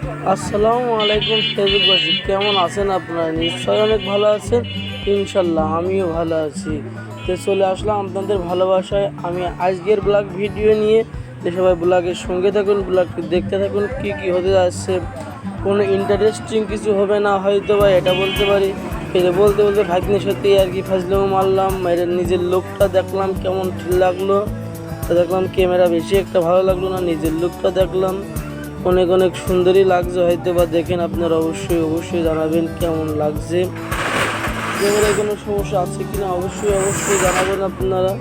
আসসালামু আলাইকুম ফেসবুকবাসী, কেমন আছেন আপনারা? নিশ্চয়ই অনেক ভালো আছেন। ইনশাল্লাহ আমিও ভালো আছি। তো চলে আসলাম আপনাদের ভালোবাসায় আমি আজকের ব্লগ ভিডিও নিয়ে। যে সবাই ব্লগের সঙ্গে থাকুন, ব্লগটি দেখতে থাকুন কি কি হতে যাচ্ছে। কোনো ইন্টারেস্টিং কিছু হবে না হয়তো, বা এটা বলতে পারি। এটা বলতে বলতে ভাগ্নের সাথে আর কি ফাজলামো মারলাম, এর নিজের লোকটা দেখলাম কেমন ঠিক লাগলো। তো দেখলাম ক্যামেরা বেশি একটা ভালো লাগলো না, নিজের লুকটা দেখলাম অনেক অনেক সুন্দরই লাগছে। হয়তো বা দেখেন আপনারা অবশ্যই জানাবেন কেমন লাগছে। ক্যামেরায় কোনো সমস্যা আছে কিনা অবশ্যই জানাবেন আপনারা।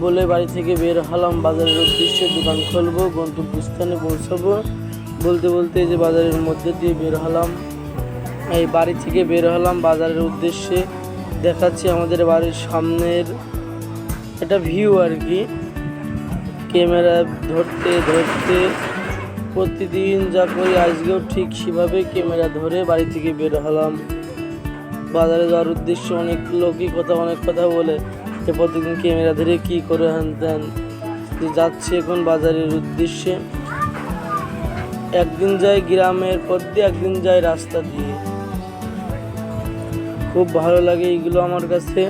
বলে বাড়ি থেকে বের হলাম বাজারের উদ্দেশ্যে, দোকান খুলবো, গন্তব্যস্থানে পৌঁছাবো। বলতে বলতে এই যে বাজারের মধ্যে দিয়ে বের হলাম, এই বাড়ি থেকে বের হলাম বাজারের উদ্দেশ্যে। দেখাচ্ছি আমাদের বাড়ির সামনের একটা ভিউ আর কি। ক্যামেরা ধরতে ধরতে প্রতিদিন যা করি আজকেও ঠিক সেভাবে ক্যামেরা ধরে বাড়ি থেকে বের হলাম বাজারে যাওয়ার উদ্দেশ্যে। অনেক লোকই অনেক কথা বলে যে প্রতিদিন ক্যামেরা ধরে কী করে হ্যান ত্যান। যাচ্ছি এখন বাজারের উদ্দেশ্যে। একদিন যাই গ্রামের পথ দিয়ে, একদিন যাই রাস্তা দিয়ে। খুব ভালো লাগে এইগুলো আমার কাছে।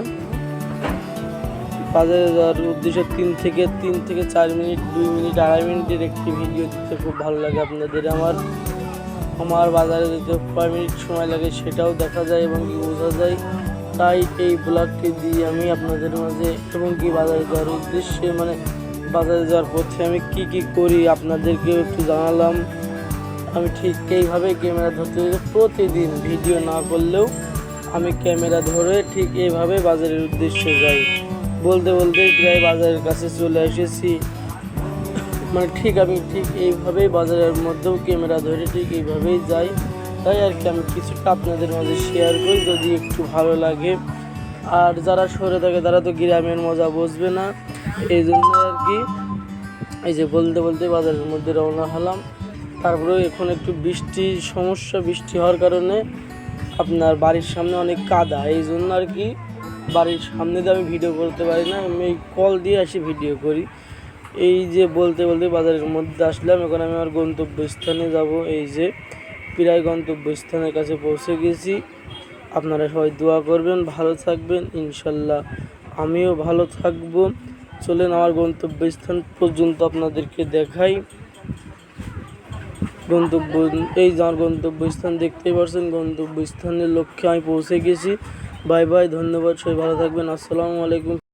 বাজারে যাওয়ার উদ্দেশ্য 3 থেকে 4 মিনিট, 2 মিনিট, 2.5 মিনিটের একটি ভিডিও দিতে খুব ভালো লাগে আপনাদের। আমার বাজারে যেতে কয় মিনিট সময় লাগে সেটাও দেখা যায় এবং কি বোঝা যায়। তাই এই ব্লগটি দিয়ে আমি আপনাদের মাঝে এবং কি বাজারে যাওয়ার উদ্দেশ্যে বাজারে যাওয়ার পথে আমি কি কি করি আপনাদেরকেও একটু জানালাম। আমি ঠিক এইভাবে ক্যামেরা ধরতে প্রতিদিন ভিডিও না করলেও আমি ক্যামেরা ধরে ঠিক এইভাবে বাজারের উদ্দেশ্যে যাই। বলতে বলতে প্রায় বাজারের কাছে চলে এসেছি। আমি ঠিক এইভাবেই বাজারের মধ্যেও ক্যামেরা ধরে ঠিক এইভাবেই যাই। তাই আর কি আমি কিছুটা আপনাদের মাঝে শেয়ার করি, যদি একটু ভালো লাগে। আর যারা শহরে থাকে তারা তো গ্রামের মজা বুঝবে না, এই জন্য আর কি এই যে বলতে বলতে বাজারের মধ্যে রওনা হলাম। তারপরে এখন একটু বৃষ্টি হওয়ার কারণে আপনার বাড়ির সামনে অনেক কাদা, এই জন্য আর কি বাড়ির সামনে দিয়ে আমি ভিডিও করতে পারি না, আমি কল দিয়ে আসি ভিডিও করি। এই যে বলতে বলতে বাজারের মধ্যে আসলাম, এখন আমি আমার গন্তব্যস্থানে যাব। এই যে প্রায় গন্তব্যস্থানের কাছে পৌঁছে গেছি। আপনারা সবাই দোয়া করবেন, ভালো থাকবেন, ইনশাল্লাহ আমিও ভালো থাকব। চলেন আমার গন্তব্যস্থান পর্যন্ত আপনাদেরকে দেখাই। এই যে আমার গন্তব্যস্থান দেখতেই পাচ্ছেন, গন্তব্যস্থানের লক্ষ্যে আমি পৌঁছে গেছি। বাই বাই, ধন্যবাদ, সবাই ভালো থাকবেন। আসসালামু আলাইকুম।